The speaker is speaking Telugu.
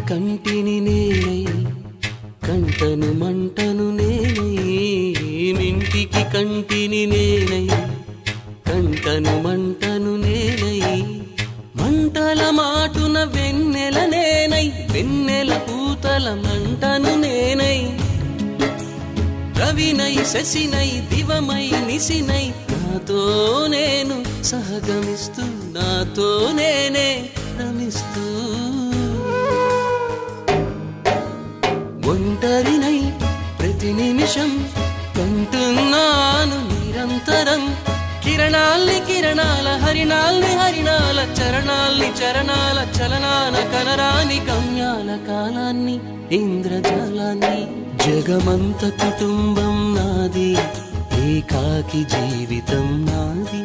కంటిని నేనై కంటను మంటను నేనై మింటికి కంటిని నేనై కంటను మంటను నేనై మంటల మాటున వెన్నెల నేనై వెన్నెల పూతల మంటను నేనై రవినై శశినై దివమై నిశినై నాతో నేను సహగమిస్తూ నాతో నేనే రమిస్తూ ఒంటరినై ప్రతి నిమిషం కంటున్నాను నిరంతరం కిరణాల్ని కిరణాల హరిణాల్ని హరిణాల చరణాల్ని చరణాల చలనాన కనరాని గమ్యాల కాలాన్ని ఇంద్రజాలాన్ని జగమంత కుటుంబం నాది ఏకాకి జీవితం నాది